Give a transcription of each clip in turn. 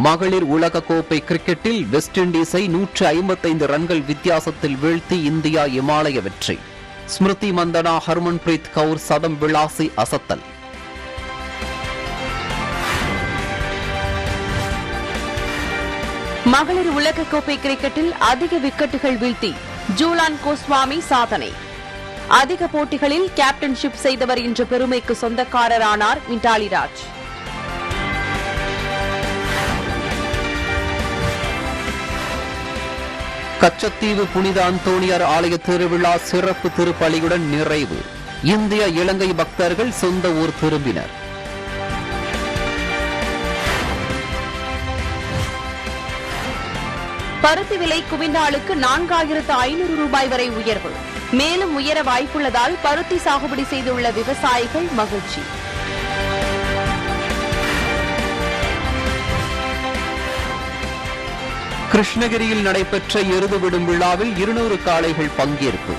மகளிர் உலகக்கோப்பை கிரிக்கெட்டில் வெஸ்ட் இண்டீஸை 155 ரன்கள் வித்தியாசத்தில் வீழ்த்தி இந்தியா இமாலய வெற்றி. ஸ்மிருதி மந்தனா, ஹர்மன்பிரீத் கவுர் சதம் விளாசி அசத்தல். மகளிர் உலகக்கோப்பை கிரிக்கெட்டில் அதிக விக்கெட்டுகள் வீழ்த்தி ஜூலான் கோஸ்வாமி சாதனை. அதிக போட்டிகளில் கேப்டன்ஷிப் செய்தவர் என்ற பெருமைக்கு சொந்தக்காரரானார் மிட்டாலி ராஜ். கச்சத்தீவு புனித அந்தோணியார் ஆலய திருவிழா சிறப்பு திருப்பலியுடன் நிறைவு. இந்திய இலங்கை பக்தர்கள் சொந்த ஊர் திரும்பினர். பருத்தி விலை குவிண்டாலுக்கு 4500 ரூபாய் வரை உயர்வு. மேலும் உயர வாய்ப்புள்ளதால் பருத்தி சாகுபடி செய்துள்ள விவசாயிகள் மகிழ்ச்சி. கிருஷ்ணகிரியில் நடைபெற்ற எருது விடும் விழாவில் 200 காளைகள் பங்கேற்பு.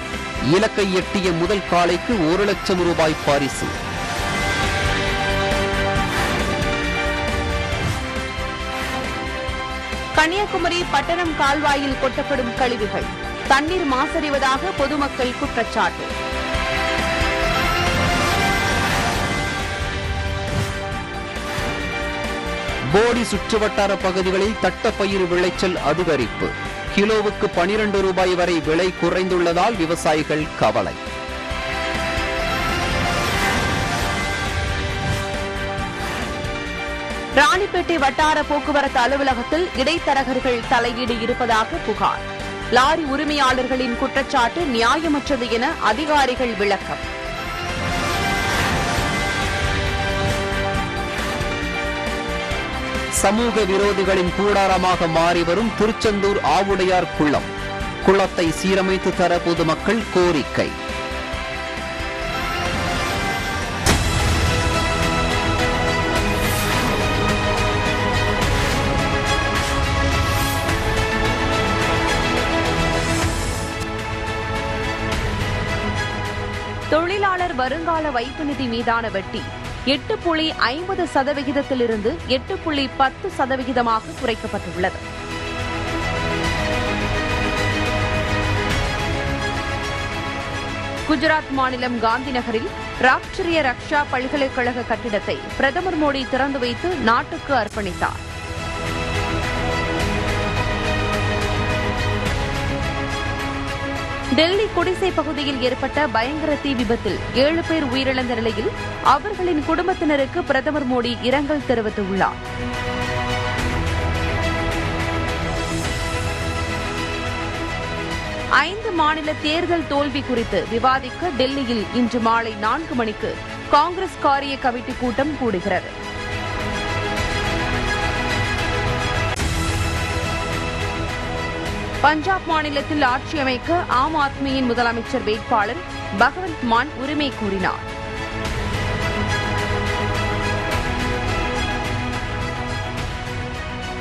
இலக்கை எட்டிய முதல் காளைக்கு 1 லட்சம் ரூபாய் பரிசு. கன்னியாகுமரி பட்டணம் கால்வாயில் கொட்டப்படும் கழிவுகள் தண்ணீர் மாசடைவதாக பொதுமக்கள் குற்றச்சாட்டு. போடி சுற்றுவட்டார பகுதிகளில் தட்டப்பயிர் விளைச்சல் அதிகரிப்பு. கிலோவுக்கு 12 ரூபாய் வரை விலை குறைந்துள்ளதால் விவசாயிகள் கவலை. ராணிப்பேட்டை வட்டார போக்குவரத்து அலுவலகத்தில் இடைத்தரகர்கள் தலையீடு இருப்பதாக புகார். லாரி உரிமையாளர்களின் குற்றச்சாட்டு நியாயமற்றது என அதிகாரிகள் விளக்கம். சமூக விரோதிகளின் கூடாரமாக மாறி வரும் திருச்செந்தூர் ஆவுடையார் குளம். குளத்தை சீரமைத்து தர பொதுமக்கள் கோரிக்கை. தொழிலாளர் வருங்கால வைப்பு நிதி மீதான வட்டி 8.50% 8.10% குறைக்கப்பட்டுள்ளது. குஜராத் மாநிலம் காந்தி நகரில் ராஷ்டிரிய ரக்ஷா பல்கலைக்கழக கட்டிடத்தை பிரதமர் மோடி திறந்து வைத்து நாட்டுக்கு அர்ப்பணித்தார். டெல்லி குடிசை பகுதியில் ஏற்பட்ட பயங்கர தீ விபத்தில் 7 பேர் உயிரிழந்த நிலையில் அவர்களின் குடும்பத்தினருக்கு பிரதமர் மோடி இரங்கல் தெரிவித்துள்ளார். ஐந்து மாநில தேர்தல் தோல்வி குறித்து விவாதிக்க டெல்லியில் இன்று மாலை 4 மணிக்கு காங்கிரஸ் காரிய கமிட்டி கூட்டம் கூடுகிறது. பஞ்சாப் மாநிலத்தில் ஆட்சி அமைக்க ஆம் ஆத்மியின் முதலமைச்சர் வேட்பாளர் பகவந்த் மான் உரிமை கோரினார்.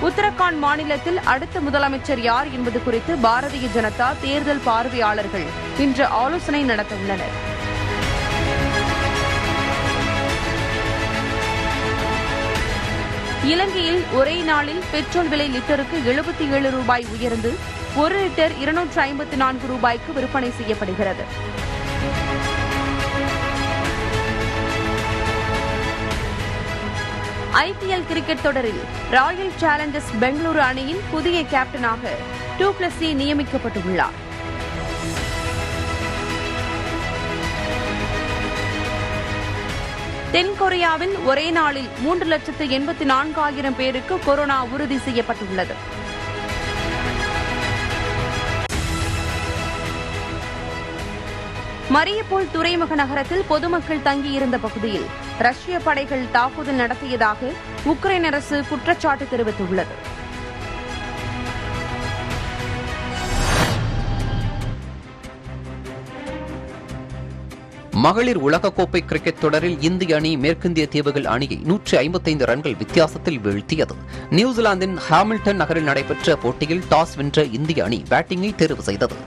உத்தரகாண்ட் மாநிலத்தில் அடுத்த முதலமைச்சர் யார் என்பது குறித்து பாரதிய ஜனதா தேர்தல் பார்வையாளர்கள் இன்று ஆலோசனை நடத்தவுள்ளனர். இலங்கையில் ஒரே நாளில் பெட்ரோல் விலை லிட்டருக்கு 77 ரூபாய் உயர்ந்து 1 லிட்டர் 254 ரூபாய்க்கு விற்பனை செய்யப்படுகிறது. IPL கிரிக்கெட் தொடரில் ராயல் சேலஞ்சர்ஸ் பெங்களூரு அணியின் புதிய கேப்டனாக டு பிளஸ்ஸி நியமிக்கப்பட்டுள்ளார். தென்கொரியாவில் ஒரே நாளில் 3,84,000 பேருக்கு கொரோனா உறுதி செய்யப்பட்டுள்ளது. மரியபோல் துறைமுக நகரத்தில் பொதுமக்கள் தங்கியிருந்த பகுதியில் ரஷ்ய படைகள் தாக்குதல் நடத்தியதாக உக்ரைன் அரசு குற்றச்சாட்டு தெரிவித்துள்ளது. மகளிர் உலகக்கோப்பை கிரிக்கெட் தொடரில் இந்திய அணி மேற்கிந்திய தீவுகள் அணியை 155 ரன்கள் வித்தியாசத்தில் வீழ்த்தியது. நியூசிலாந்தின் ஹாமில்டன் நகரில் நடைபெற்ற போட்டியில் டாஸ் வென்ற இந்திய அணி பேட்டிங்கை தேர்வு செய்தது.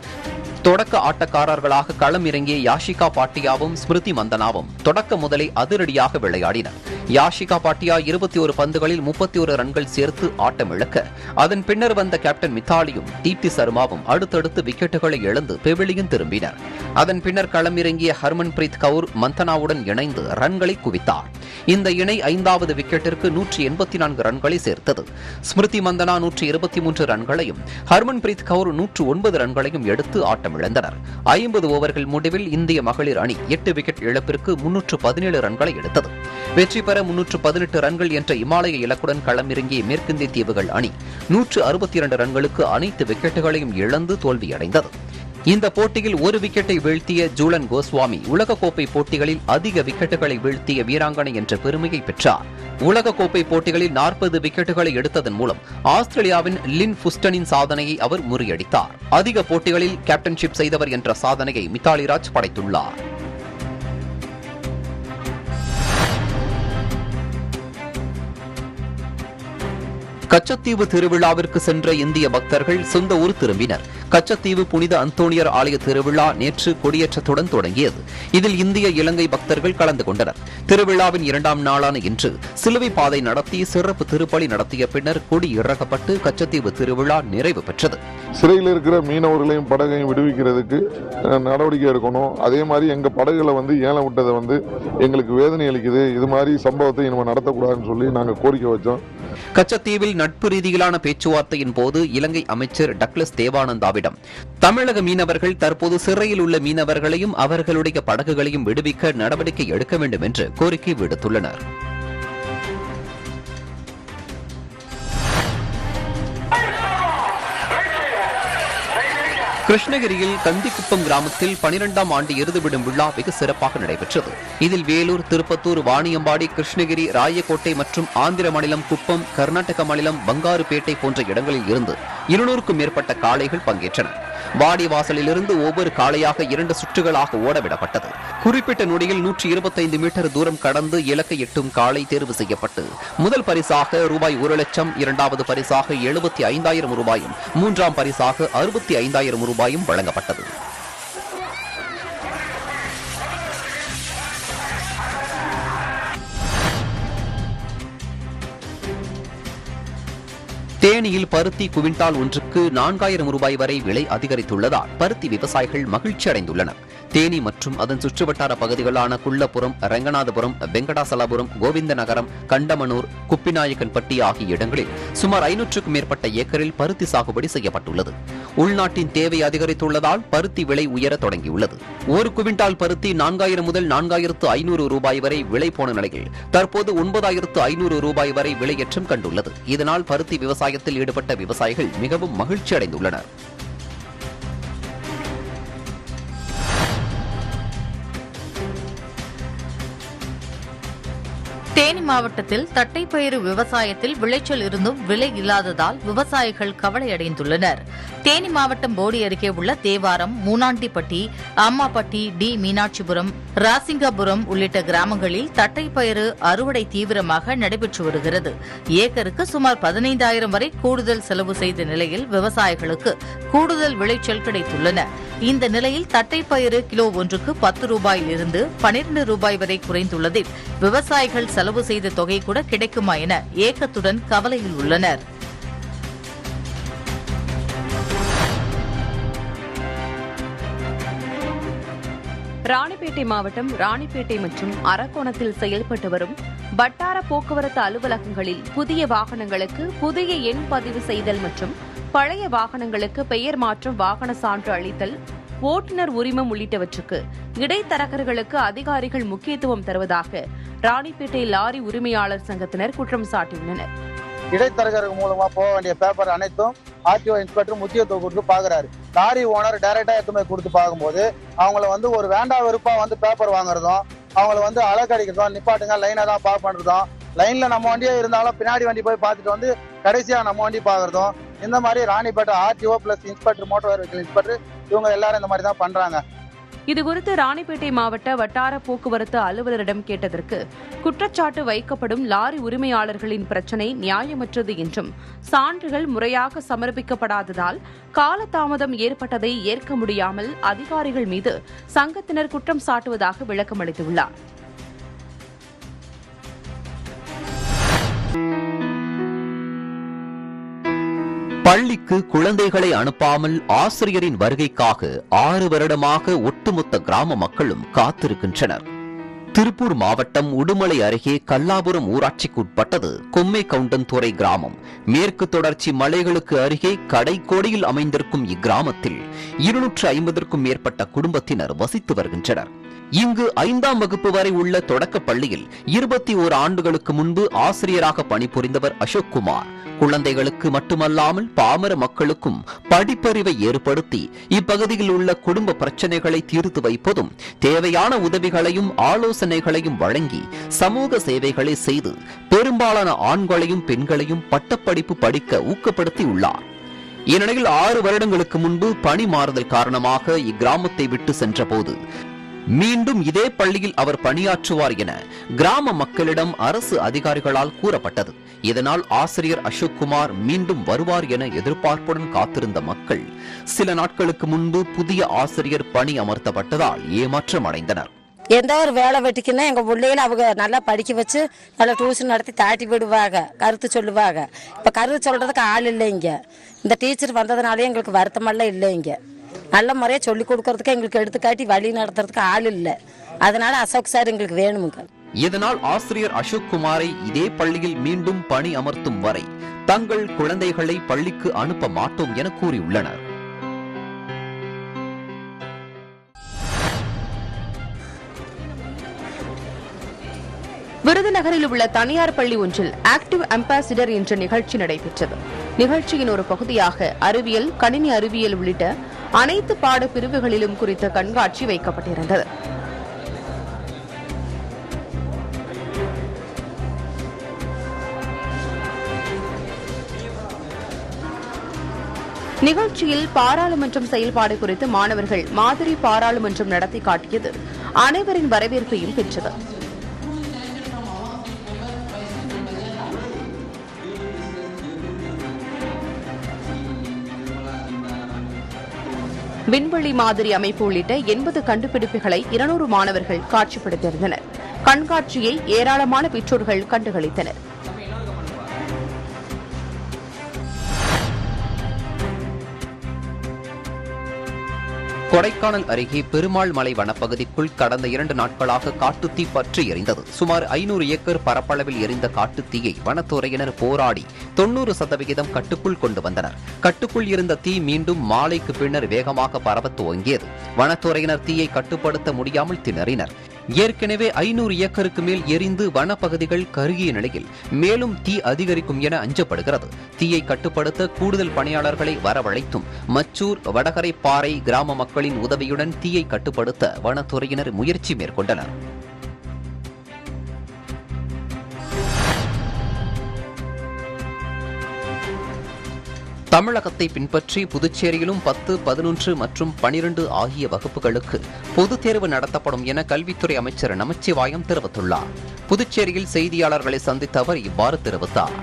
தொடக்க ஆட்டக்காரர்களாக களம் இறங்கிய யாஷிகா பாட்டியாவும் ஸ்மிருதி மந்தனாவும் தொடக்க முதலே அதிரடியாக விளையாடினர். யாஷிகா பாட்டியா 21 பந்துகளில் 31 ரன்கள் சேர்த்து ஆட்டம் இழக்க, அதன் பின்னர் வந்த கேப்டன் மித்தாலியும் தீப்தி சர்மாவும் அடுத்தடுத்து விக்கெட்டுகளை இழந்து பெவிலியன் திரும்பினர். அதன் பின்னர் களமிறங்கிய ஹர்மன்பிரீத் கவுர் மந்தனாவுடன் இணைந்து ரன்களை குவித்தார். இந்த இணை 5வது விக்கெட்டிற்கு 184 ரன்களை சேர்த்தது. ஸ்மிருதி மந்தனா 123 ரன்களையும் ஹர்மன்பிரீத் கவுர் 109 ரன்களையும் எடுத்து ஆட்டமிழந்தனர். 50 ஓவர்கள் முடிவில் இந்திய மகளிர் அணி 8 விக்கெட் இழப்பிற்கு 317 ரன்களை எடுத்தது. வெற்றி பெற 318 ரன்கள் என்ற இமாலய இலக்குடன் களமிறங்கிய மேற்கிந்திய தீவுகள் அணி 162 ரன்களுக்கு அனைத்து விக்கெட்டுகளையும் இழந்து தோல்வியடைந்தது. இந்த போட்டியில் ஒரு விக்கெட்டை வீழ்த்திய ஜூலன் கோஸ்வாமி உலகக்கோப்பை போட்டிகளில் அதிக விக்கெட்டுகளை வீழ்த்திய வீராங்கனை என்ற பெருமையை பெற்றார். உலகக்கோப்பை போட்டிகளில் 40 விக்கெட்டுகளை எடுத்ததன் மூலம் ஆஸ்திரேலியாவின் லின் ஃபுஸ்டனின் சாதனையை அவர் முறியடித்தார். அதிக போட்டிகளில் கேப்டன்ஷிப் செய்தவர் என்ற சாதனையை மித்தாலி ராஜ் படைத்துள்ளார். கச்சத்தீவு திருவிழாவிற்கு சென்ற இந்திய பக்தர்கள் சொந்த ஊர் திரும்பினர். கச்சத்தீவு புனித அந்தோணியர் ஆலய திருவிழா நேற்று கொடியேற்றத்துடன் தொடங்கியது. இதில் இந்திய இலங்கை பக்தர்கள் கலந்து கொண்டனர். திருவிழாவின் 2ஆம் நாளான இன்று சிலுவை பாதை நடத்தி சிறப்பு திருப்பலி நடத்திய பின்னர் கொடி இறக்கப்பட்டு கச்சத்தீவு திருவிழா நிறைவு பெற்றது. சிறையில் இருக்கிற மீனவர்களையும் படகையும் விடுவிக்கிறதுக்கு நடவடிக்கை எடுக்கணும். அதே மாதிரி எங்க படகுகளை ஏலம் விட்டதை எங்களுக்கு வேதனை அளிக்குது. இது மாதிரி சம்பவத்தை நம்ம நடத்தக்கூடாதுன்னு சொல்லி நாங்கள் கோரிக்கை வச்சோம். கச்சத்தீவில் நட்பு ரீதியிலான பேச்சுவார்த்தையின் போது இலங்கை அமைச்சர் டக்ளஸ் தேவானந்தாவிடம் தமிழக மீனவர்கள் தற்போது சிறையில் உள்ள மீனவர்களையும் அவர்களுடைய படகுகளையும் விடுவிக்க நடவடிக்கை எடுக்க வேண்டும் என்று கோரிக்கை விடுத்துள்ளனர். கிருஷ்ணகிரியில் கந்திக்குப்பம் கிராமத்தில் 12ஆம் ஆண்டு எருதுவிடும் விழா வெகு சிறப்பாக நடைபெற்றது. இதில் வேலூர், திருப்பத்தூர், வாணியம்பாடி, கிருஷ்ணகிரி, ராயக்கோட்டை மற்றும் ஆந்திர மாநிலம் குப்பம், கர்நாடக மாநிலம் பங்காருப்பேட்டை போன்ற இடங்களில் இருந்து 200க்கும் மேற்பட்ட காளைகள் பங்கேற்றன. வாடிவாசலிலிருந்து ஒவ்வொரு காளையாக 2 சுற்றுகளாக ஓடவிடப்பட்டது. குறிப்பிட்ட நொடியில் 125 மீட்டர் தூரம் கடந்து இலக்கை எட்டும் காளை தேர்வு செய்யப்பட்டு முதல் பரிசாக ரூபாய் 1,00,000, 2வது பரிசாக 75,000 ரூபாயும், 3ஆம் பரிசாக 65,000 ரூபாயும் வழங்கப்பட்டது. தேனியில் பருத்தி குவிண்டால் ஒன்றுக்கு 4,000 ரூபாய் வரை விலை அதிகரித்துள்ளதால் பருத்தி விவசாயிகள் மகிழ்ச்சி அடைந்துள்ளனர். தேனி மற்றும் அதன் சுற்றுவட்டார பகுதிகளான குள்ளப்புரம், ரங்கநாதபுரம், வெங்கடாசலாபுரம், கோவிந்தநகரம், கண்டமனூர், குப்பிநாயக்கன்பட்டி ஆகிய இடங்களில் சுமார் 500க்கும் மேற்பட்ட ஏக்கரில் பருத்தி சாகுபடி செய்யப்பட்டுள்ளது. உள்நாட்டின் தேவை அதிகரித்துள்ளதால் பருத்தி விலை உயர தொடங்கியுள்ளது. ஒரு குவிண்டால் பருத்தி 4,000 முதல் 4,500 ரூபாய் வரை விலை போன நிலையில் தற்போது 9,500 ரூபாய் வரை விலையேற்றம் கண்டுள்ளது. இதனால் பருத்தி விவசாயத்தில் ஈடுபட்ட விவசாயிகள் மிகவும் மகிழ்ச்சி அடைந்துள்ளனர். தேனி மாவட்டத்தில் தட்டைப்பயிறு விவசாயத்தில் விளைச்சல் இருந்தும் விலை இல்லாததால் விவசாயிகள் கவலையடைந்துள்ளனர். தேனி மாவட்டம் போடி அருகே உள்ள தேவாரம், மூனாண்டிப்பட்டி, அம்மாப்பட்டி, டி மீனாட்சிபுரம், ராசிங்காபுரம் உள்ளிட்ட கிராமங்களில் தட்டைப்பயிறு அறுவடை தீவிரமாக நடைபெற்று வருகிறது. ஏக்கருக்கு சுமார் 15,000 வரை கூடுதல் செலவு செய்த நிலையில் விவசாயிகளுக்கு கூடுதல் விளைச்சல் கிடைத்துள்ளன. இந்த நிலையில் தட்டைப்பயிறு கிலோ ஒன்றுக்கு 10 ரூபாயிலிருந்து 12 ரூபாய் வரை குறைந்துள்ளதில் விவசாயிகள் செலவு செய்த தொகை கூட கிடைக்குமா என ஏக்கத்துடன் கவலையில் உள்ளனர். ராணிப்பேட்டை மாவட்டம் ராணிப்பேட்டை மற்றும் அரக்கோணத்தில் செயல்பட்டு வரும் வட்டார போக்குவரத்து அலுவலகங்களில் புதிய வாகனங்களுக்கு புதிய எண் பதிவு செய்தல் மற்றும் பழைய வாகனங்களுக்கு பெயர் மாற்றம், வாகன சான்று அளித்தல், ஓட்டுநர் உரிமம் உள்ளிட்டவற்றுக்கு இடைத்தரகர்களுக்கு அதிகாரிகள் முக்கியத்துவம் தருவதாக ராணிப்பேட்டை லாரி உரிமையாளர் சங்கத்தினர் குற்றம் சாட்டியுள்ளனர். இடைத்தரகர்கள் மூலமா போக வேண்டிய பேப்பர் அனைத்தும் ஆர்டிஓ இன்ஸ்பெக்டர் முக்கியத்துவம் கொடுத்து பாக்குறாரு. லாரி ஓனர் டைரக்டா எடுத்துமே கொடுத்து பார்க்கும்போது அவங்கள ஒரு வேண்டா வெறுப்பா பேப்பர் வாங்குறதும், அவங்கள அலக்கடிக்கிறதும், நிப்பாட்டுங்க லைனை தான் பார்க் பண்றதும், லைன்ல நம்ம வண்டியே இருந்தாலும் பின்னாடி வண்டி போய் பார்த்துட்டு கடைசியா நம்ம வண்டி பாக்குறதும், இந்த மாதிரி Ranipet RTO plus inspector, motor vehicle inspector இவங்க எல்லாரும் இந்த மாதிரி தான் பண்றாங்க. இதுகுறித்து ராணிப்பேட்டை மாவட்ட வட்டார போக்குவரத்து அலுவலரிடம் கேட்டதற்கு குற்றச்சாட்டு வைக்கப்படும் லாரி உரிமையாளர்களின் பிரச்சினை நியாயமற்றது என்றும் சான்றுகள் முறையாக சமர்ப்பிக்கப்படாததால் காலதாமதம் ஏற்பட்டதை ஏற்க முடியாமல் அதிகாரிகள் மீது சங்கத்தினர் குற்றம் சாட்டுவதாக விளக்கமளித்துள்ளார். பள்ளிக்கு குழந்தைகளை அனுப்பாமல் ஆசிரியரின் வருகைக்காக 6 வருடமாக ஒட்டுமொத்த கிராம மக்களும் காத்திருக்கின்றனர். திருப்பூர் மாவட்டம் உடுமலை அருகே கல்லாபுரம் ஊராட்சிக்கு உட்பட்டது கொம்மைக்கவுண்டன்துறை கிராமம். மேற்கு தொடர்ச்சி மலைகளுக்கு அருகே கடைக்கோடியில் அமைந்திருக்கும் இக்கிராமத்தில் 250க்கும் மேற்பட்ட குடும்பத்தினர் வசித்து வருகின்றனர். இங்கு 5ஆம் வகுப்பு வரை உள்ள தொடக்க பள்ளியில் 21 ஆண்டுகளுக்கு முன்பு ஆசிரியராக பணிபுரிந்தவர் அசோக்குமார் குழந்தைகளுக்கு மட்டுமல்லாமல் பாமர மக்களுக்கும் படிப்பறிவை ஏற்படுத்தி இப்பகுதியில் உள்ள குடும்ப பிரச்சனைகளை தீர்த்து வைப்பதும் தேவையான உதவிகளையும் ஆலோசனைகளையும் வழங்கி சமூக சேவைகளை செய்து பெரும்பாலான ஆண்களையும் பெண்களையும் பட்டப்படிப்பு படிக்க ஊக்கப்படுத்தியுள்ளார். இந்நிலையில் 6 வருடங்களுக்கு முன்பு பணி மாறுதல் காரணமாக இக்கிராமத்தை விட்டு சென்றபோது மீண்டும் இதே பள்ளியில் அவர் பணியாற்றுவார் என கிராம மக்களிடம் அரசு அதிகாரிகளால் கூறப்பட்டது. இதனால் ஆசிரியர் அசோக்குமார் மீண்டும் வருவார் என எதிர்பார்ப்புடன் காத்திருந்த மக்கள் சில நாட்களுக்கு முன்பு புதிய ஆசிரியர் பணி அமர்த்தப்பட்டதால் ஏமாற்றம் அடைந்தனர். எந்த ஒரு வேலை வெட்டிக்குன்னா எங்கள் பிள்ளைகளை அவங்க நல்லா படிக்க வச்சு நல்லா டியூஷன் நடத்தி தாட்டி விடுவாங்க, கருத்து சொல்லுவாங்க. இப்போ கருத்து சொல்கிறதுக்கு ஆள் இல்லை. இங்கே இந்த டீச்சர் வந்ததுனாலே எங்களுக்கு வருத்தமெல்லாம் இல்லை. இங்கே நல்ல முறையாக சொல்லிக் கொடுக்கறதுக்கு எங்களுக்கு எடுத்துக்காட்டி வழி நடத்துறதுக்கு ஆள் இல்லை. அதனால அசோக் சார் எங்களுக்கு வேணுமுங்க. இதனால் ஆசிரியர் அசோக் குமாரை இதே பள்ளியில் மீண்டும் பணி அமர்த்தும் வரை தங்கள் குழந்தைகளை பள்ளிக்கு அனுப்ப மாட்டோம் என கூறியுள்ளனர். விருதுநகரில் உள்ள தனியார் பள்ளி ஒன்றில் ஆக்டிவ் அம்பாசிடர் என்ற நிகழ்ச்சி நடைபெற்றது. நிகழ்ச்சியின் ஒரு பகுதியாக அறிவியல், கணினி அறிவியல் உள்ளிட்ட அனைத்து பாடப்பிரிவுகளிலும் குறித்த கண்காட்சி வைக்கப்பட்டிருந்தது. நிகழ்ச்சியில் பாராளுமன்றம் செயல்பாடு குறித்து மாணவர்கள் மாதிரி பாராளுமன்றம் நடத்தி காட்டியது அனைவரின் வரவேற்பையும் பெற்றது. விண்வெளி மாதிரி அமைப்பு உள்ளிட்ட 80 கண்டுபிடிப்புகளை 200 மாணவர்கள் காட்சிப்படுத்தியிருந்தனர். கண்காட்சியை ஏராளமான பெற்றோர்கள் கண்டுகளித்தனர். கொடைக்கானல் அருகே பெருமாள் மலை வனப்பகுதிக்குள் கடந்த 2 நாட்களாக காட்டுத்தீ பற்றி எரிந்தது. சுமார் 500 ஏக்கர் பரப்பளவில் எரிந்த காட்டுத்தீயை வனத்துறையினர் போராடி 90% கட்டுக்குள் கொண்டு வந்தனர். கட்டுக்குள் இருந்த தீ மீண்டும் மாலைக்கு பின்னர் வேகமாக பரவத் துவங்கியது. வனத்துறையினர் தீயை கட்டுப்படுத்த முடியாமல் திணறினர். ஏற்கனவே 500 ஏக்கருக்கு மேல் எரிந்து வனப்பகுதிகள் கருகிய நிலையில் மேலும் தீ அதிகரிக்கும் என அஞ்சப்படுகிறது. தீயை கட்டுப்படுத்த கூடுதல் பணியாளர்களை வரவழைத்தும் மச்சூர், வடகரை பாறை கிராம மக்களின் உதவியுடன் தீயை கட்டுப்படுத்த வனத்துறையினர் முயற்சி மேற்கொண்டனர். தமிழகத்தை பின்பற்றி புதுச்சேரியிலும் 10, 11 மற்றும் 12 ஆகிய வகுப்புகளுக்கு பொதுத் தேர்வு நடத்தப்படும் என கல்வித்துறை அமைச்சர் நமச்சிவாயம் தெரிவித்துள்ளார். புதுச்சேரியில் செய்தியாளர்களை சந்தித்த அவர் இவ்வாறு தெரிவித்தார்.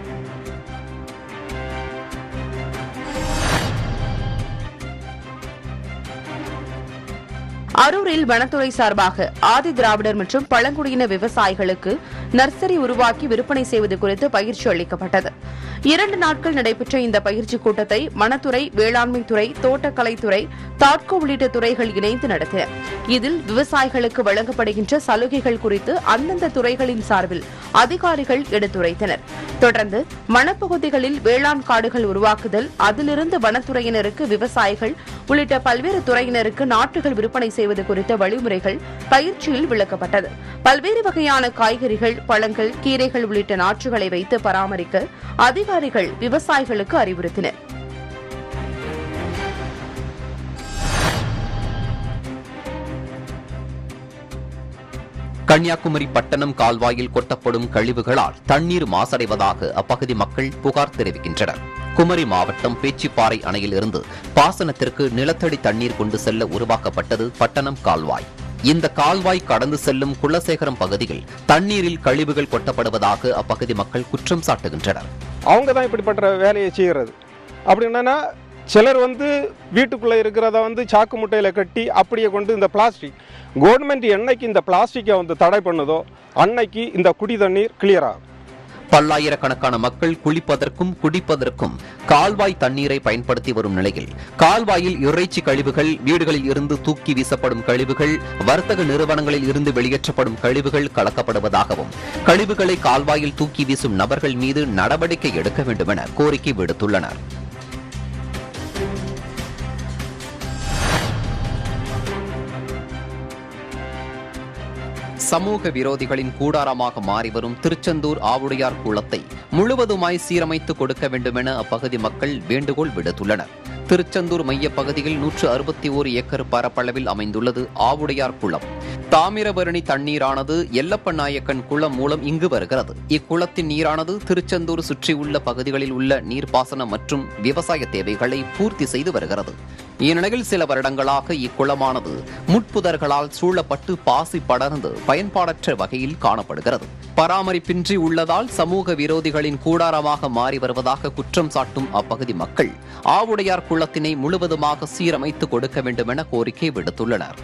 அரூரில் வனத்துறை சார்பாக ஆதி திராவிடர் மற்றும் பழங்குடியின விவசாயிகளுக்கு நர்சரி உருவாக்கி விற்பனை செய்வது குறித்து பயிற்சி அளிக்கப்பட்டது. 2 நாட்கள் நடைபெற்ற இந்த பயிற்சி கூட்டத்தை வனத்துறை, வேளாண்மைத்துறை, தோட்டக்கலைத்துறை, தாட்கோ உள்ளிட்ட துறைகள் இணைந்து நடத்தின. இதில் விவசாயிகளுக்கு வழங்கப்படுகின்ற சலுகைகள் குறித்து அந்தந்த துறைகளின் சார்பில் அதிகாரிகள் எடுத்துரைத்தனர். தொடர்ந்து வனப்பகுதிகளில் வேளாண் காடுகள் உருவாக்குதல், அதிலிருந்து வனத்துறையினருக்கு விவசாயிகள் உள்ளிட்ட பல்வேறு துறையினருக்கு நாற்றுகள் விற்பனை செய்வது குறித்த வழிமுறைகள் பயிற்சியில் விளக்கப்பட்டது. பல்வேறு வகையான காய்கறிகள், பழங்கள், கீரைகள் உள்ளிட்ட நாற்றுகளை வைத்து பராமரிக்க அதிகாரிகள் விவசாயிகளுக்கு அறிவுறுத்தினர். கன்னியாகுமரி பட்டணம் கால்வாயில் கொட்டப்படும் கழிவுகளால் தண்ணீர் மாசடைவதாக அப்பகுதி மக்கள் புகார் தெரிவிக்கின்றனர். குமரி மாவட்டம் பேச்சிப்பாறை அணையில் இருந்து பாசனத்திற்கு நிலத்தடி தண்ணீர் கொண்டு செல்ல உருவாக்கப்பட்டது பட்டணம் கால்வாய். இந்த கால்வாய் கடந்து செல்லும் குலசேகரம் பகுதியில் தண்ணீரில் கழிவுகள் கொட்டப்படுவதாக அப்பகுதி மக்கள் குற்றம் சாட்டுகின்றனர். அவங்க தான் இப்படிப்பட்ட வேலையை செய்கிறது. அப்படி என்னன்னா சிலர் வீட்டுக்குள்ள இருக்கிறத சாக்கு முட்டையில கட்டி அப்படியே கொண்டு இந்த பிளாஸ்டிக் கவர்மெண்ட் என்னைக்கு இந்த பிளாஸ்டிக்கை தடை பண்ணுதோ அன்னைக்கு இந்த குடி தண்ணீர் கிளியர் ஆகும். பல்லாயிரக்கணக்கான மக்கள் குளிப்பதற்கும் குடிப்பதற்கும் கால்வாய் தண்ணீரை பயன்படுத்தி வரும் நிலையில் கால்வாயில் இறைச்சி கழிவுகள், வீடுகளில் இருந்து தூக்கி வீசப்படும் கழிவுகள், வர்த்தக நிறுவனங்களில் இருந்து வெளியேற்றப்படும் கழிவுகள் கலக்கப்படுவதாகவும் கழிவுகளை கால்வாயில் தூக்கி வீசும் நபர்கள் மீது நடவடிக்கை எடுக்க வேண்டும் என கோரிக்கை விடுத்துள்ளனர். சமூக விரோதிகளின் கூடாரமாக மாறிவரும் திருச்செந்தூர் ஆவுடையார் குளத்தை முழுவதுமாய் சீரமைத்து கொடுக்க வேண்டும் என அப்பகுதி மக்கள் வேண்டுகோள் விடுத்துள்ளனர். திருச்செந்தூர் மையப்பகுதியில் 161 ஏக்கர் பரப்பளவில் அமைந்துள்ளது ஆவுடையார் குளம். தாமிரபரணி தண்ணீரானது எல்லப்ப நாயக்கன் குளம் மூலம் இங்கு வருகிறது. இக்குளத்தின் நீரானது திருச்செந்தூர் சுற்றியுள்ள பகுதிகளில் உள்ள நீர்ப்பாசனம் மற்றும் விவசாய தேவைகளை பூர்த்தி செய்து வருகிறது. இந்நிலையில் சில வருடங்களாக இக்குளமானது முட்புதர்களால் சூழப்பட்டு பாசி படர்ந்து பயன்பாடற்ற வகையில் காணப்படுகிறது. பராமரிப்பின்றி உள்ளதால் சமூக விரோதிகளின் கூடாரமாக மாறி வருவதாக குற்றம் சாட்டும் அப்பகுதி மக்கள் ஆவுடையார் குளத்தினை முழுவதுமாக சீரமைத்து கொடுக்க வேண்டும் என கோரிக்கை விடுத்துள்ளனர்.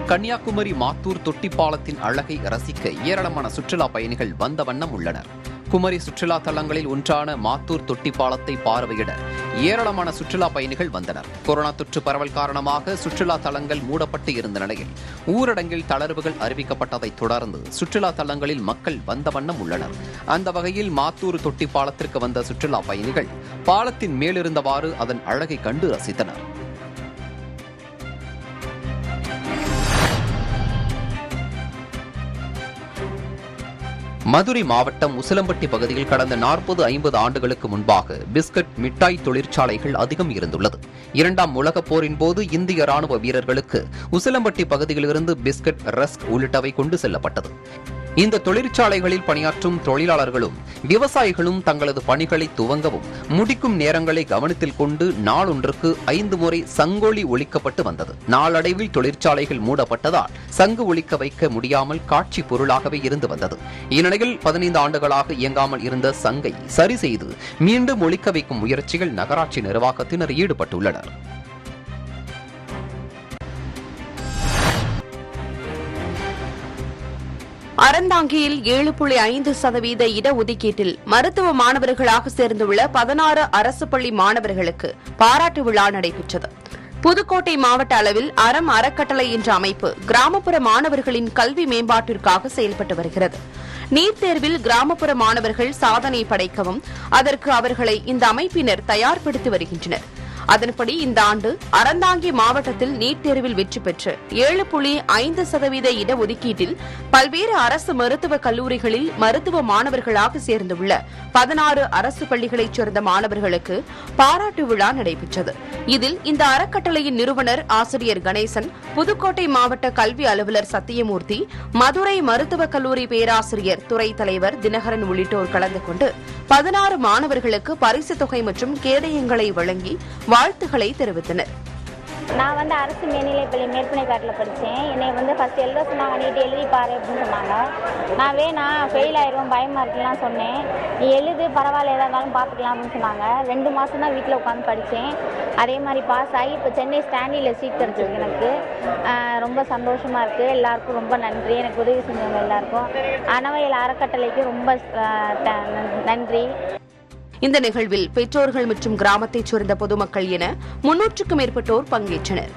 கன்னியாகுமரி மாத்தூர் தொட்டிப்பாலத்தின் அழகை ரசிக்க ஏராளமான சுற்றுலா பயணிகள் வந்த வண்ணம் உள்ளனர். குமரி சுற்றுலா தலங்களில் ஒன்றான மாத்தூர் தொட்டிப்பாலத்தை பார்வையிட ஏராளமான சுற்றுலா பயணிகள் வந்தனர். கொரோனா தொற்று பரவல் காரணமாக சுற்றுலா தலங்கள் மூடப்பட்டு இருந்த நிலையில் ஊரடங்கில் தளர்வுகள் அறிவிக்கப்பட்டதைத் தொடர்ந்து சுற்றுலா தலங்களில் மக்கள் வந்த வண்ணம் உள்ளனர். அந்த வகையில் மாத்தூர் தொட்டிப்பாலத்திற்கு வந்த சுற்றுலா பயணிகள் பாலத்தின் மேலிருந்தவாறு அதன் அழகை கண்டு ரசித்தனர். மதுரை மாவட்டம் உசிலம்பட்டி பகுதியில் கடந்த 40-50 ஆண்டுகளுக்கு முன்பாக பிஸ்கட் மிட்டாய் தொழிற்சாலைகள் அதிகம் இருந்துள்ளது. 2ஆம் உலகப் போரின் போது இந்திய ராணுவ வீரர்களுக்கு உசிலம்பட்டி பகுதியிலிருந்து பிஸ்கட், ரஸ்க் உள்ளிட்டவை கொண்டு செல்லப்பட்டது. இந்த தொழிற்சாலைகளில் பணியாற்றும் தொழிலாளர்களும் விவசாயிகளும் தங்களது பணிகளை துவங்கவும் முடிக்கும் நேரங்களை கவனத்தில் கொண்டு நாளொன்றுக்கு 5 முறை சங்கொலி ஒலிக்கப்பட்டு வந்தது. நாளடைவில் தொழிற்சாலைகள் மூடப்பட்டதால் சங்கு ஒலிக்க வைக்க முடியாமல் காட்சி பொருளாகவே இருந்து வந்தது. இந்நிலையில் 15 ஆண்டுகளாக இயங்காமல் இருந்த சங்கை சரி செய்து மீண்டும் ஒலிக்க வைக்கும் முயற்சிகள் நகராட்சி நிர்வாகத்தினர் ஈடுபட்டுள்ளனர். அறந்தாங்கியில் 7.5% இடஒதுக்கீட்டில் மருத்துவ மாணவர்களாக சேர்ந்துள்ள 16 அரசு பள்ளி மாணவர்களுக்கு பாராட்டு விழா நடைபெற்றது. புதுக்கோட்டை மாவட்ட அளவில் அறம் அறக்கட்டளை என்ற அமைப்பு கிராமப்புற மாணவர்களின் கல்வி மேம்பாட்டிற்காக செயல்பட்டு வருகிறது. நீட் தேர்வில் கிராமப்புற மாணவர்கள் சாதனை படைக்கவும் அதற்கு அவர்களை இந்த அமைப்பினர் தயார்படுத்தி வருகின்றனர். அதன்படி இந்த ஆண்டு அறந்தாங்கி மாவட்டத்தில் நீட் தேர்வில் வெற்றி பெற்று 7.5% இடஒதுக்கீட்டில் பல்வேறு அரசு மருத்துவக் கல்லூரிகளில் மருத்துவ மாணவர்களாக சேர்ந்துள்ள 16 அரசு பள்ளிகளைச் சேர்ந்த மாணவர்களுக்கு பாராட்டு விழா நடைபெற்றது. இதில் இந்த அறக்கட்டளையின் நிறுவனர் ஆசிரியர் கணேசன், புதுக்கோட்டை மாவட்ட கல்வி அலுவலர் சத்தியமூர்த்தி, மதுரை மருத்துவக் கல்லூரி பேராசிரியர், துறை தலைவர் தினகரன் உள்ளிட்டோர் கலந்து கொண்டு 16 மாணவர்களுக்கு பரிசுத் தொகை மற்றும் கேடயங்களை வழங்கி வாழ்த்துக்களை தெரிவித்தனர். நான் அரசு மேல்நிலைப்பள்ளி மேற்பனைக்காட்டில் படித்தேன். என்னை ஃபஸ்ட் எழுத சொன்னாங்க, நீட்டு எழுதி பாரு அப்படின்னு சொன்னாங்க. நான் வேணாம், ஃபெயில் ஆயிரும், பயமாக இருக்குலாம் சொன்னேன். நீ எழுது, பரவாயில்ல, எதாக இருந்தாலும் பார்த்துக்கலாம் அப்படின்னு சொன்னாங்க. 2 மாதம் தான் வீட்டில் உட்காந்து படித்தேன். அதே மாதிரி பாஸ் ஆகி இப்போ சென்னை ஸ்டாண்டியில் சீட் கிடச்சிருக்கு. எனக்கு ரொம்ப சந்தோஷமாக இருக்குது. எல்லாருக்கும் ரொம்ப நன்றி, எனக்கு உதவி செஞ்சவங்க எல்லாருக்கும். அறவயல் அறக்கட்டளைக்கு ரொம்ப நன்றி. இந்த நிகழ்வில் பெற்றோர்கள் மற்றும் கிராமத்தைச் சேர்ந்த பொதுமக்கள் என 300க்கும் மேற்பட்டோர் பங்கேற்றனர்.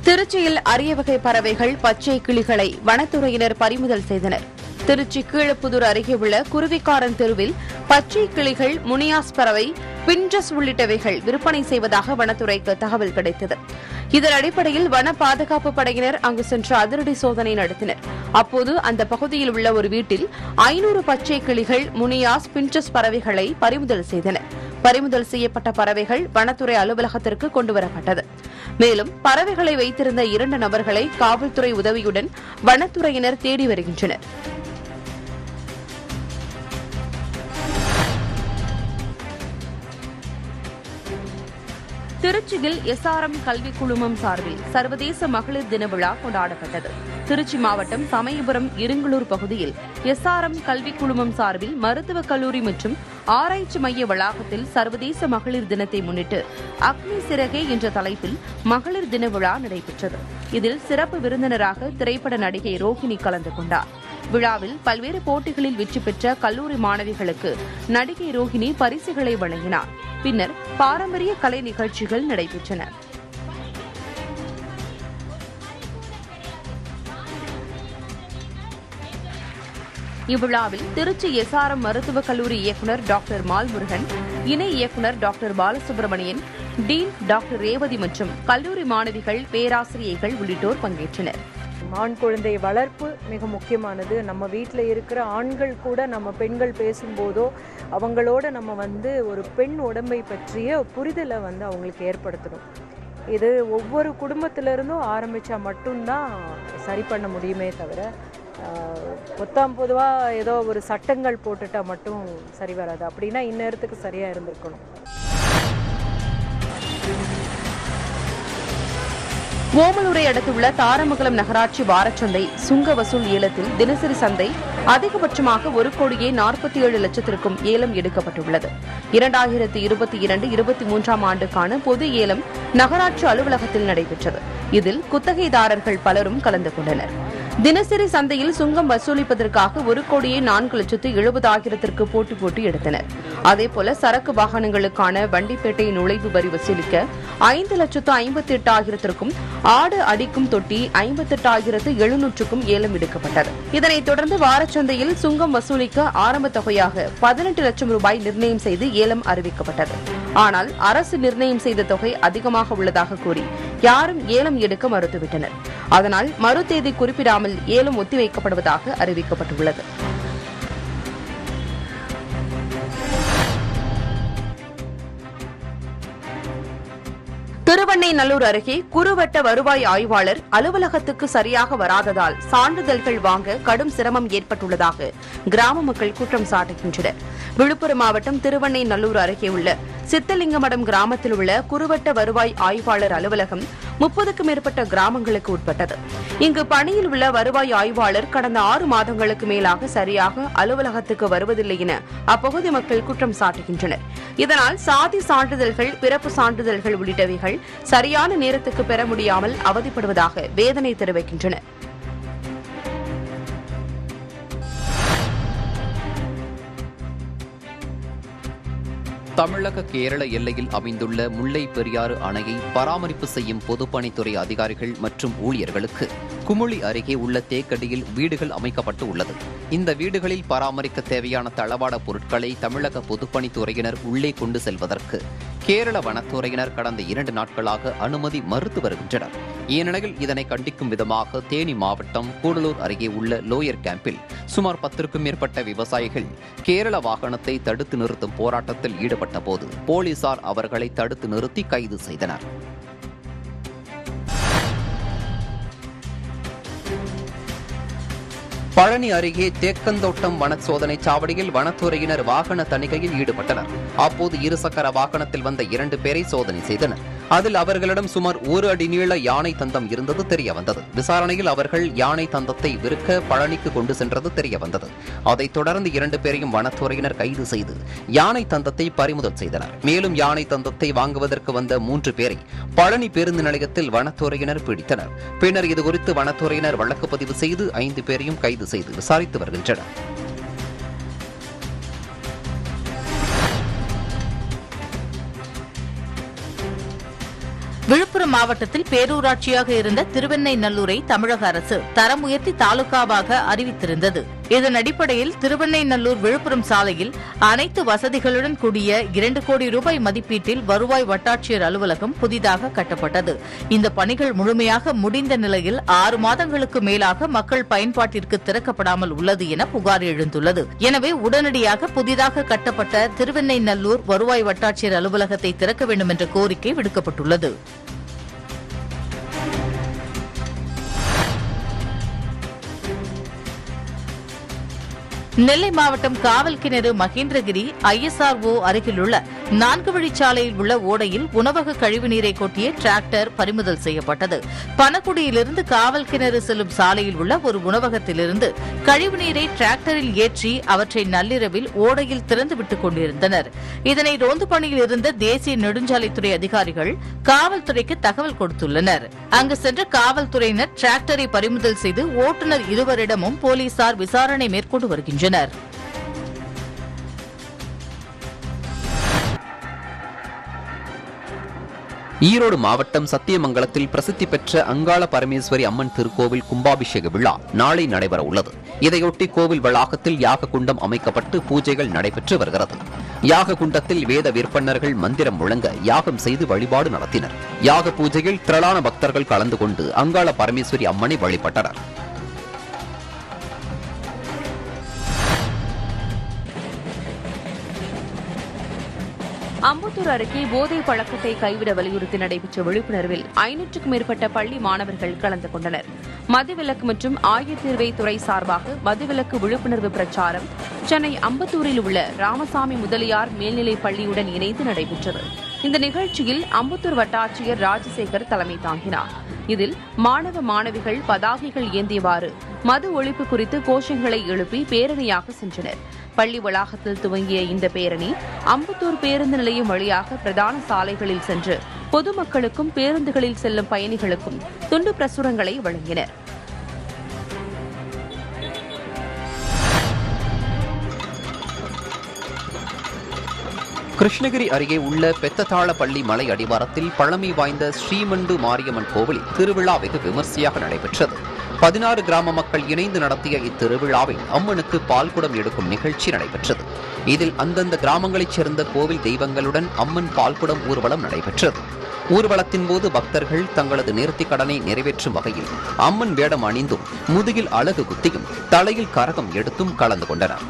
திருச்சியில் அரிய வகை பறவைகள் பச்சை கிளிகளை வனத்துறையினர் பறிமுதல் செய்தனர். திருச்சி கீழப்புதூர் அருகே உள்ள குருவிக்காரன் தெருவில் பச்சை கிளிகள், முனியாஸ் பறவை, பின்ட்ரஸ் உள்ளிட்டவைகள் விற்பனை செய்வதாக வனத்துறைக்கு தகவல் கிடைத்தது. இதன் அடிப்படையில் வன பாதுகாப்பு படையினர் அங்கு சென்று அதிரடி சோதனை நடத்தினர். அப்போது அந்த பகுதியில் உள்ள ஒரு வீட்டில் 500 பச்சை கிளிகள், முனியாஸ், பின்சஸ் பறவைகளை பறிமுதல் செய்தனர். பறிமுதல் செய்யப்பட்ட பறவைகள் வனத்துறை அலுவலகத்திற்கு கொண்டுவரப்பட்டது. மேலும் பறவைகளை வைத்திருந்த 2 நபர்களை காவல்துறை உதவியுடன் வனத்துறையினர் தேடி வருகின்றனர். திருச்சியில் எஸ்ஆர்எம் கல்விக் குழுமம் சார்பில் சர்வதேச மகளிர் தின விழா கொண்டாடப்பட்டது. திருச்சி மாவட்டம் சமயபுரம் இருங்கலூர் பகுதியில் எஸ்ஆர்எம் கல்விக் குழுமம் சார்பில் மருத்துவக் கல்லூரி மற்றும் ஆராய்ச்சி மைய வளாகத்தில் சர்வதேச மகளிர் தினத்தை முன்னிட்டு அக்னி சிறகே என்ற தலைப்பில் மகளிர் தின விழா நடைபெற்றது. இதில் சிறப்பு விருந்தினராக திரைப்பட நடிகை ரோஹிணி கலந்து கொண்டார். விழாவில் பல்வேறு போட்டிகளில் வெற்றி பெற்ற கல்லூரி மாணவிகளுக்கு நடிகை ரோஹிணி பரிசுகளை வழங்கினார். பின்னர் பாரம்பரிய கலை நிகழ்ச்சிகள் நடைபெற்றன. இவ்விழாவில் திருச்சி எஸ்ஆர்எம் மருத்துவக் கல்லூரி இயக்குநர் டாக்டர் மால்முருகன், இணை இயக்குநர் doctor Balasubramanian, dean doctor Revathi மற்றும் கல்லூரி மாணவிகள், பேராசிரியர்கள் உள்ளிட்டோர் பங்கேற்றனர். ஆண் குழந்தை வளர்ப்பு மிக முக்கியமானது. நம்ம வீட்டில் இருக்கிற ஆண்கள் கூட நம்ம பெண்கள் பேசும்போதோ அவங்களோட நம்ம ஒரு பெண் உடம்பை பற்றிய புரிதலை அவங்களுக்கு ஏற்படுத்தணும். இது ஒவ்வொரு குடும்பத்திலிருந்தும் ஆரம்பித்தா மட்டும்தான் சரி பண்ண முடியுமே தவிர பொதுவாக ஏதோ ஒரு சட்டங்கள் போட்டுட்டா மட்டும் சரி வராது. அப்படின்னா இந்நேரத்துக்கு சரியாக இருந்திருக்கணும். ஓமலூரை அடுத்துள்ள தாரமங்கலம் நகராட்சி வாரச்சந்தை சுங்க வசூல் ஏலத்தில் தினசரி சந்தை அதிகபட்சமாக 1,47,00,000 ஏலம் எடுக்கப்பட்டுள்ளது. 2022-23 ஆண்டுக்கான பொது ஏலம் நகராட்சி அலுவலகத்தில் நடைபெற்றது. இதில் குத்தகைதாரர்கள் பலரும் கலந்து கொண்டனர். தினசரி சந்தையில் சுங்கம் வசூலிப்பதற்காக 1,40,70,000 போட்டி எடுத்தனர். அதேபோல சரக்கு வாகனங்களுக்கான வண்டிப்பேட்டை நுழைவு வரி வசூலிக்க 5,58,000 ஆடு அடிக்கும் தொட்டி 58,700 ஏலம் எடுக்கப்பட்டது. இதனைத் தொடர்ந்து வாரச்சந்தையில் சுங்கம் வசூலிக்க ஆரம்ப தொகையாக 18 லட்சம் ரூபாய் நிர்ணயம் செய்து ஏலம் அறிவிக்கப்பட்டது. ஆனால் அரசு நிர்ணயம் செய்த தொகை அதிகமாக உள்ளதாக கூறி யாரும் ஏலம் எடுக்க மறுத்துவிட்டனர். அதனால் மறு தேதி குறிப்பிடாமல் ஏலம் ஒத்திவைக்கப்படுவதாக அறிவிக்கப்பட்டுள்ளது. திருவெண்ணைநல்லூர் அருகே குறுவட்ட வருவாய் ஆய்வாளர் அலுவலகத்துக்கு சரியாக வராததால் சான்றிதழ்கள் வாங்க கடும் சிரமம் ஏற்பட்டுள்ளதாக கிராம மக்கள் குற்றம் சாட்டுகின்றனர். விழுப்புரம் மாவட்டம் திருவெண்ணைநல்லூர் அருகே உள்ள சித்தலிங்கமடம் கிராமத்தில் உள்ள குறுவட்ட வருவாய் ஆய்வாளர் அலுவலகம் 30க்கும் மேற்பட்ட கிராமங்களுக்கு உட்பட்டது. இங்கு பணியில் உள்ள வருவாய் ஆய்வாளர் கடந்த 6 மாதங்களுக்கு மேலாக சரியாக அலுவலகத்துக்கு வருவதில்லை என அப்பகுதி மக்கள் குற்றம் சாட்டுகின்றனர். இதனால் சாதி சான்றிதழ்கள், பிறப்பு சான்றிதழ்கள் உள்ளிட்டவைகள் சரியான நேரத்துக்கு பெற முடியாமல் அவதிப்படுவதாக வேதனை தெரிவிக்கின்றனர். தமிழக கேரள எல்லையில் அமைந்துள்ள முல்லை பெரியாறு அணையை பராமரிப்பு செய்யும் பொதுப்பணித்துறை அதிகாரிகள் மற்றும் ஊழியர்களுக்கு குமுளி அருகே உள்ள தேக்கடியில் வீடுகள் அமைக்கப்பட்டு உள்ளது. இந்த வீடுகளில் பராமரிக்க தேவையான தளவாட பொருட்களை தமிழக பொதுப்பணித்துறையினர் உள்ளே கொண்டு செல்வதற்கு கேரள வனத்துறையினர் கடந்த 2 நாட்களாக அனுமதி மறுத்து வருகின்றனர். இந்நிலையில் இதனை கண்டிக்கும் விதமாக தேனி மாவட்டம் கூடலூர் அருகே உள்ள லோயர் கேம்பில் சுமார் 10க்கும் மேற்பட்ட விவசாயிகள் கேரள வாகனத்தை தடுத்து நிறுத்தும் போராட்டத்தில் ஈடுபட்ட போது போலீசார் அவர்களை தடுத்து நிறுத்தி கைது செய்தனர். பழனி அருகே தேக்கந்தோட்டம் வன சோதனை சாவடியில் வனத்துறையினர் வாகன தணிக்கையில் ஈடுபட்டனர். அப்போது இருசக்கர வாகனத்தில் வந்த 2 பேரை சோதனை செய்தனர். அதில் அவர்களிடம் சுமார் 1 அடி நீள யானை தந்தம் இருந்தது தெரியவந்தது. விசாரணையில் அவர்கள் யானை தந்தத்தை விற்க பழனிக்கு கொண்டு சென்றது தெரியவந்தது. அதைத் தொடர்ந்து 2 பேரையும் வனத்துறையினர் கைது செய்து யானை தந்தத்தை பறிமுதல் செய்தனர். மேலும் யானை தந்தத்தை வாங்குவதற்கு வந்த 3 பேரை பழனி பேருந்து நிலையத்தில் வனத்துறையினர் பிடித்தனர். பின்னர் இதுகுறித்து வனத்துறையினர் வழக்கு பதிவு செய்து 5 பேரையும் கைது செய்து விசாரித்து வருகின்றனர். விழுப்புரம் மாவட்டத்தில் பேரூராட்சியாக இருந்த திருவெண்ணைநல்லூரை தமிழக அரசு தரம் உயர்த்தி தாலுகாவாக அறிவித்திருந்தது. இதன் அடிப்படையில் திருவெண்ணைநல்லூர் விழுப்புரம் சாலையில் அனைத்து வசதிகளுடன் கூடிய 2 கோடி ரூபாய் மதிப்பீட்டில் வருவாய் வட்டாட்சியர் அலுவலகம் புதிதாக கட்டப்பட்டது. இந்த பணிகள் முழுமையாக முடிந்த நிலையில் 6 மாதங்களுக்கு மேலாக மக்கள் பயன்பாட்டிற்கு திறக்கப்படாமல் உள்ளது என புகார் எழுந்துள்ளது. எனவே உடனடியாக புதிதாக கட்டப்பட்ட திருவெண்ணைநல்லூர் வருவாய் வட்டாட்சியர் அலுவலகத்தை திறக்க வேண்டும் என்ற கோரிக்கை விடுக்கப்பட்டுள்ளது. நெல்லை மாவட்டம் காவல் கிணறு மகேந்திரகிரி ISRO அருகிலுள்ள 4 வழிச்சாலையில் உள்ள ஓடையில் உணவக கழிவுநீரை கொட்டிய டிராக்டர் பறிமுதல் செய்யப்பட்டது. பனகுடியிலிருந்து காவல் கிணறு செல்லும் சாலையில் உள்ள ஒரு உணவகத்திலிருந்து கழிவுநீரை டிராக்டரில் ஏற்றி அவற்றை நள்ளிரவில் ஓடையில் திறந்துவிட்டுக் கொண்டிருந்தனர். இதனை ரோந்து பணியில் இருந்த தேசிய நெடுஞ்சாலைத்துறை அதிகாரிகள் காவல்துறைக்கு தகவல் கொடுத்துள்ளனர். அங்கு சென்ற காவல்துறையினர் டிராக்டரை பறிமுதல் செய்து ஓட்டுநர் இருவரிடமும் போலீசார் விசாரணை மேற்கொண்டு வருகின்றனர். ஈரோடு மாவட்டம் சத்தியமங்கலத்தில் பிரசித்தி பெற்ற அங்காள பரமேஸ்வரி அம்மன் திருக்கோவில் கும்பாபிஷேக விழா நாளை நடைபெற உள்ளது. இதையொட்டி கோவில் வளாகத்தில் யாக குண்டம் அமைக்கப்பட்டு பூஜைகள் நடைபெற்று வருகிறது. யாக குண்டத்தில் வேத விற்பன்னர்கள் மந்திரம் முழங்க யாகம் செய்து வழிபாடு நடத்தினர். யாக பூஜையில் திரளான பக்தர்கள் கலந்து கொண்டு அங்காள பரமேஸ்வரி அம்மனை வழிபட்டனர். அம்பத்தூர் அருகே போதை பழக்கத்தை கைவிட வலியுறுத்தி நடைபெற்ற விழிப்புணர்வில் 500க்கும் மேற்பட்ட பள்ளி மாணவர்கள் கலந்து கொண்டனர். மதுவிலக்கு மற்றும் ஆயத்தீர்வை துறை சார்பாக மதுவிலக்கு விழிப்புணர்வு பிரச்சாரம் சென்னை அம்பத்தூரில் உள்ள ராமசாமி முதலியார் மேல்நிலைப் பள்ளியுடன் இணைந்து நடைபெற்றது. இந்த நிகழ்ச்சியில் அம்பத்தூர் வட்டாட்சியர் ராஜசேகர் தலைமை தாங்கினார். இதில் மாணவ மாணவிகள் பதாகைகள் ஏந்தியவாறு மது ஒழிப்பு குறித்து கோஷங்களை எழுப்பி பேரணியாக சென்றனர். பள்ளி வளாகத்தில் துவங்கிய இந்த பேரணி அம்பத்தூர் பேருந்து நிலையம் வழியாக பிரதான சாலைகளில் சென்று பொதுமக்களுக்கும் பேருந்துகளில் செல்லும் பயணிகளுக்கும் துண்டு பிரசுரங்களை வழங்கினர். கிருஷ்ணகிரி அருகே உள்ள பெத்ததாளப்பள்ளி மலை அடிவாரத்தில் பழமை வாய்ந்த ஸ்ரீமண்டு மாரியம்மன் கோவிலில் திருவிழா வெகு விமர்சையாக நடைபெற்றது. 16 கிராம மக்கள் இணைந்து நடத்திய இத்திருவிழாவில் அம்மனுக்கு பால்குடம் எடுக்கும் நிகழ்ச்சி நடைபெற்றது. இதில் அந்தந்த கிராமங்களைச் சேர்ந்த கோவில் தெய்வங்களுடன் அம்மன் பால்குடம் ஊர்வலம் நடைபெற்றது. ஊர்வலத்தின் போது பக்தர்கள் தங்களது நேர்த்திக் கடனை நிறைவேற்றும் வகையில் அம்மன் வேடம் அணிந்தும் முதுகில் அலகு குத்தியும் தலையில் கரகம் எடுத்தும் கலந்து கொண்டனர்.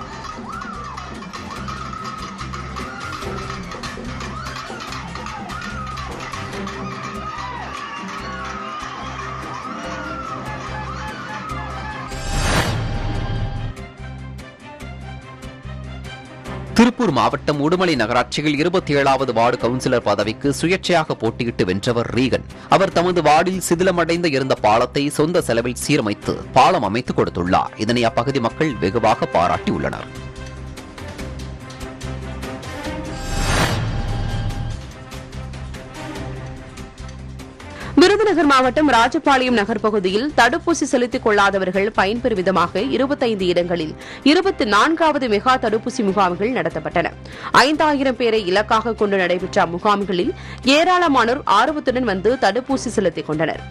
திருப்பூர் மாவட்டம் உடுமலை நகராட்சியில் 27வது வார்டு கவுன்சிலர் பதவிக்கு சுயேட்சையாக போட்டியிட்டு வென்றவர் ரீகன். அவர் தமது வார்டில் சிதிலமடைந்து இருந்த பாலத்தை சொந்த செலவில் சீரமைத்து பாலம் அமைத்துக் கொடுத்துள்ளார். இதனை அப்பகுதி மக்கள் வெகுவாக பாராட்டியுள்ளனர். விருதுநகர் மாவட்டம் ராஜபாளையம் நகர் பகுதியில் தடுப்பூசி செலுத்திக் கொள்ளாதவர்கள் பயன்பெறும் விதமாக 25 இடங்களில் 24வது மெகா தடுப்பூசி முகாம்கள் நடத்தப்பட்டன. 5000 பேரை இலக்காக கொண்டு நடைபெற்ற அம்முகாம்களில் ஏராளமானோர் ஆர்வத்துடன் வந்து தடுப்பூசி செலுத்திக் கொண்டனர்.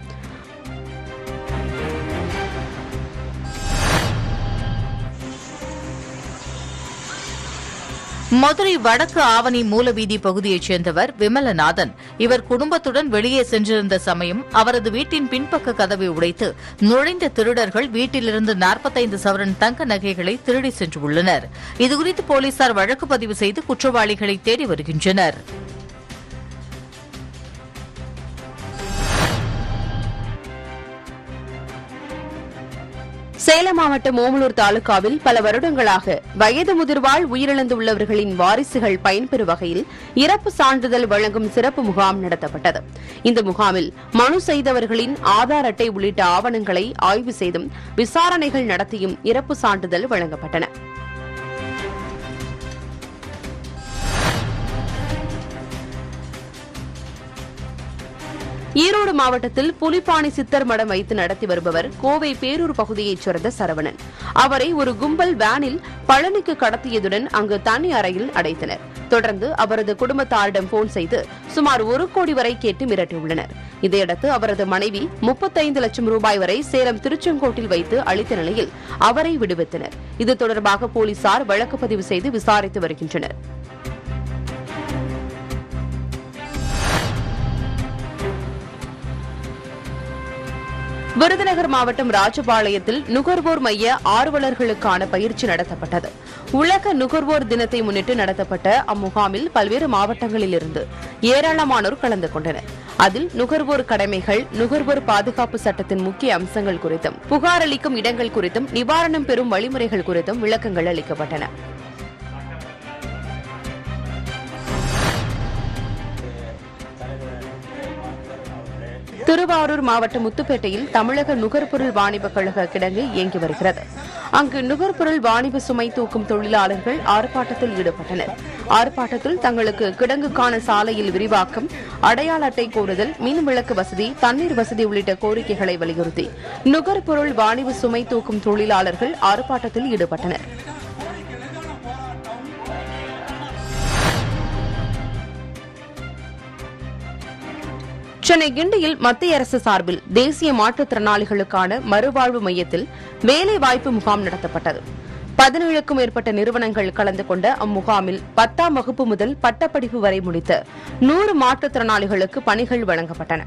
மதுரை வடக்கு ஆவணி மூலவீதி பகுதியைச் சேர்ந்தவர் விமலநாதன். இவர் குடும்பத்துடன் வெளியே சென்றிருந்த சமயம் அவரது வீட்டின் பின்பக்க கதவை உடைத்து நுழைந்த திருடர்கள் வீட்டிலிருந்து 45 சவரன் தங்க நகைகளை திருடி சென்றுள்ளனர். இதுகுறித்து போலீசார் வழக்கு பதிவு செய்து குற்றவாளிகளை தேடி வருகின்றனர். சேலம் மாவட்டம் ஓமலூர் தாலுகாவில் பல வருடங்களாக வயது முதிர்வால் உயிரிழந்துள்ளவர்களின் வாரிசுகள் பயன்பெறும் வகையில் இறப்பு சான்றிதழ் வழங்கும் சிறப்பு முகாம் நடத்தப்பட்டது. இந்த முகாமில் மனு செய்தவர்களின் ஆதார் அட்டை உள்ளிட்ட ஆவணங்களை ஆய்வு செய்தும் விசாரணைகள் நடத்தியும் இறப்பு சான்றிதழ் வழங்கப்பட்டன. ஈரோடு மாவட்டத்தில் புலிப்பாணி சித்தர் மடம் வைத்து நடத்தி வருபவர் கோவை பேரூர் பகுதியைச் சேர்ந்த சரவணன். அவரை ஒரு கும்பல் வேனில் பழனிக்கு கடத்தியதுடன் அங்கு தனி அறையில் அடைத்தனர். தொடர்ந்து அவரது குடும்பத்தாரிடம் போன் செய்து சுமார் 1 கோடி வரை கேட்டு மிரட்டியுள்ளனர். இதையடுத்து அவரது மனைவி 35 லட்சம் ரூபாய் வரை சேலம் திருச்செங்கோட்டில் வைத்து அளித்த நிலையில் அவரை விடுவித்தனர். இது தொடர்பாக போலீசார் வழக்கு பதிவு செய்து விசாரித்து வருகின்றனர். விருதுநகர் மாவட்டம் ராஜபாளையத்தில் நுகர்வோர் மைய ஆர்வலர்களுக்கான பயிற்சி நடத்தப்பட்டது. உலக நுகர்வோர் தினத்தை முன்னிட்டு நடத்தப்பட்ட அம்முகாமில் பல்வேறு மாவட்டங்களிலிருந்து ஏராளமானோர் கலந்து கொண்டனர். அதில் நுகர்வோர் கடமைகள், நுகர்வோர் பாதுகாப்பு சட்டத்தின் முக்கிய அம்சங்கள் குறித்தும், புகார் அளிக்கும் இடங்கள் குறித்தும், நிவாரணம் பெறும் வழிமுறைகள் குறித்தும் விளக்கங்கள் அளிக்கப்பட்டன. திருவாரூர் மாவட்டம் முத்துப்பேட்டையில் தமிழக நுகர்பொருள் வாணிப கழக கிடங்கு இயங்கி வருகிறது. அங்கு நுகர்பொருள் வாணிப சுமை தூக்கும் தொழிலாளர்கள் ஆர்ப்பாட்டத்தில் ஈடுபட்டனர். ஆர்ப்பாட்டத்தில் தங்களுக்கு கிடங்குக்கான சாலையில் விரிவாக்கம், அடையாள அட்டை கோருதல், மின் விளக்கு வசதி, தண்ணீர் வசதி உள்ளிட்ட கோரிக்கைகளை வலியுறுத்தி நுகர்பொருள் வாணிப சுமை தூக்கும் தொழிலாளர்கள் ஆர்ப்பாட்டத்தில் ஈடுபட்டனர். சென்னை கிண்டியில் மத்திய அரசு சார்பில் தேசிய மாற்றுத்திறனாளிகளுக்கான மறுவாழ்வு மையத்தில் வேலைவாய்ப்பு முகாம் நடத்தப்பட்டது. 17க்கும் மேற்பட்ட நிறுவனங்கள் கலந்து கொண்ட அம்முகாமில் 10ஆம் வகுப்பு முதல் பட்டப்படிப்பு வரை முடித்த 100 மாற்றுத்திறனாளிகளுக்கு பணிகள் வழங்கப்பட்டன.